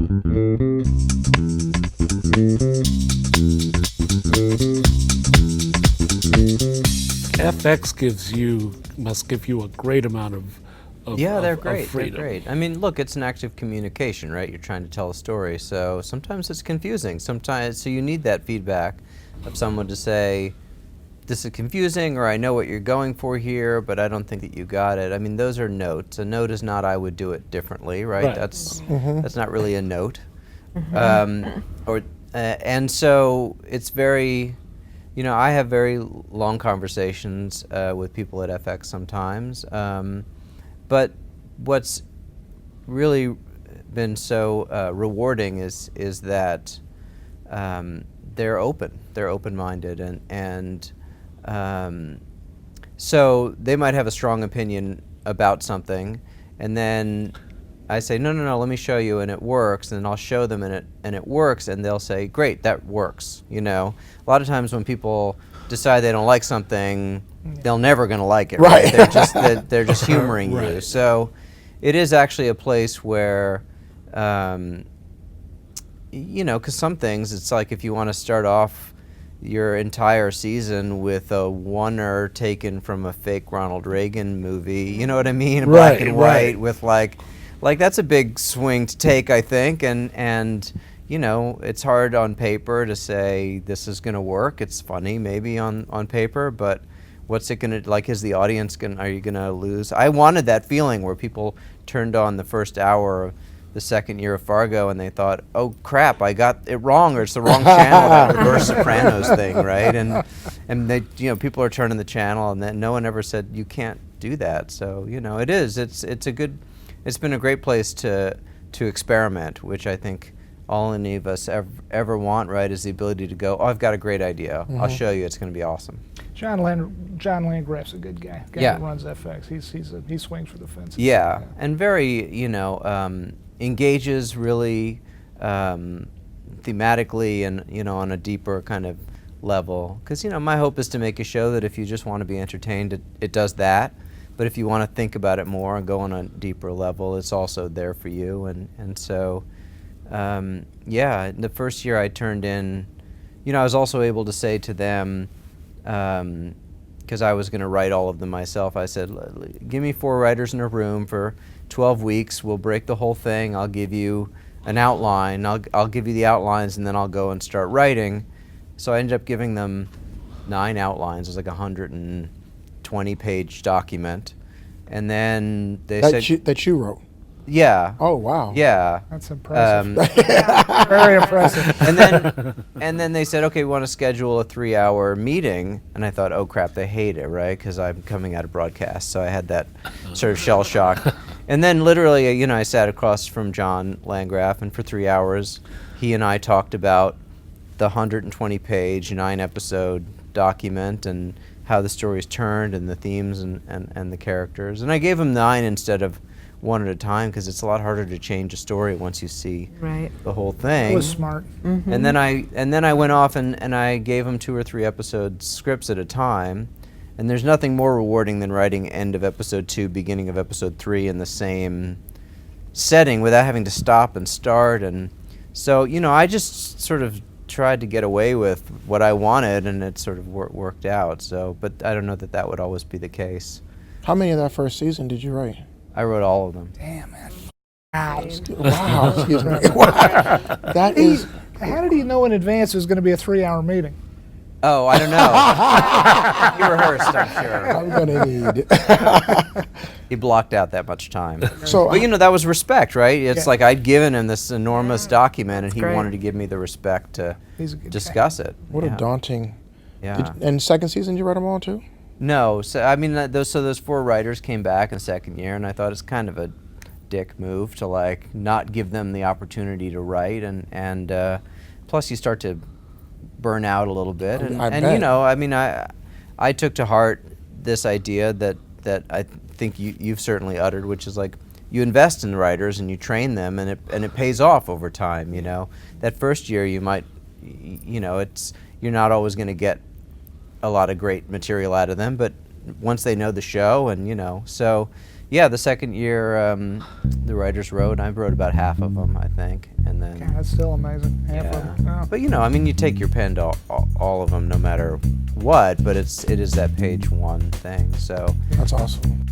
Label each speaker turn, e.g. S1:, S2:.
S1: FX must give you a great amount of
S2: yeah, they're
S1: of
S2: great.
S1: freedom.
S2: They're great. I mean, look, it's an active communication, right? You're trying to tell a story, so sometimes it's confusing. Sometimes, so you need that feedback of someone to say, "This is confusing," or "I know what you're going for here, but I don't think that you got it." I mean, those are notes. A note is not "I would do it differently," right?
S1: Right.
S2: That's not really a note. And so it's very. You know, I have very long conversations with people at FX sometimes, but what's really been so rewarding is that they're open-minded, and so they might have a strong opinion about something, and then I say, no, let me show you, and it works, and then I'll show them, and it works, and they'll say, great, that works. You know, a lot of times when people decide they don't like something, they're never going to like it. Right? They're just humoring you.
S1: Right.
S2: So it is actually a place where, you know, because some things, it's like if you want to start off your entire season with a oneer taken from a fake Ronald Reagan movie, you know what I mean? Black and white with like that's a big swing to take, I think, and you know, it's hard on paper to say this is going to work. It's funny maybe on paper, but what's it going to, like, is the audience are you going to lose? I wanted that feeling where people turned on the first hour of the second year of Fargo and they thought, oh crap, I got it wrong, or it's the wrong channel, that reverse Sopranos thing, right? And they, you know, people are turning the channel, and then no one ever said you can't do that. So, you know, it's been a great place to experiment, which I think all any of us ever want, right, is the ability to go, oh, I've got a great idea. I'll show you. It's going to be awesome.
S3: John Landgraf's a good guy.
S2: Yeah.
S3: Who runs FX. He swings for the fences.
S2: Yeah, and very, you know, engages really thematically and, you know, on a deeper kind of level. Because, you know, my hope is to make a show that if you just want to be entertained, it does that. But if you want to think about it more and go on a deeper level, it's also there for you. And so, yeah, the first year I turned in, you know, I was also able to say to them, because I was going to write all of them myself, I said, give me 4 writers in a room for 12 weeks. We'll break the whole thing. I'll give you an outline. I'll give you the outlines, and then I'll go and start writing. So I ended up giving them 9 outlines. It was like 120-page document. And then they said...
S4: That you wrote?
S2: Yeah.
S4: Oh, wow.
S2: Yeah.
S3: That's impressive. Very impressive.
S2: And then they said, okay, we want to schedule a 3-hour meeting. And I thought, oh crap, they hate it, right? Because I'm coming out of broadcast. So I had that sort of shell shock. And then literally, you know, I sat across from John Landgraf, and for 3 hours, he and I talked about the 120-page, 9-episode document and how the story's turned and the themes and the characters. And I gave him 9 instead of 1 at a time, because it's a lot harder to change a story once you see the whole thing.
S3: It was smart.
S2: Mm-hmm. And then I went off and I gave him 2 or 3 episode scripts at a time. And there's nothing more rewarding than writing end of episode 2, beginning of episode 3 in the same setting without having to stop and start. And so, you know, I just sort of tried to get away with what I wanted, and it sort of worked out. So, but I don't know that would always be the case.
S4: How many of that first season did you write?
S2: I wrote all of them.
S3: Damn, man. Wow.
S4: Wow, excuse me. Wow. That is...
S3: How did he know in advance it was going to be a 3-hour meeting?
S2: Oh, I don't know. You rehearsed, I'm sure.
S4: I'm going to need...
S2: He blocked out that much time.
S4: So,
S2: but, you know, that was respect, right? It's like I'd given him this enormous document, and he
S5: great.
S2: wanted to give me the respect to
S3: He's a good
S2: discuss it.
S4: what a daunting...
S2: Yeah.
S4: And second season, you write them all, too?
S2: No, so I mean, those 4 writers came back in second year, and I thought it's kind of a dick move to like not give them the opportunity to write, and plus you start to burn out a little bit, and you know, I mean, I took to heart this idea that I think you've certainly uttered, which is like you invest in the writers and you train them, and it pays off over time. You know, that first year you might, you know, you're not always going to get a lot of great material out of them, but once they know the show, and you know, so Yeah, the second year, the writers wrote. I wrote about half of them, I think, and then.
S3: Yeah, that's still amazing. Half of them. Yeah.
S2: But you know, I mean, you take your pen to all of them, no matter what. But it is that page one thing. So.
S4: That's awesome.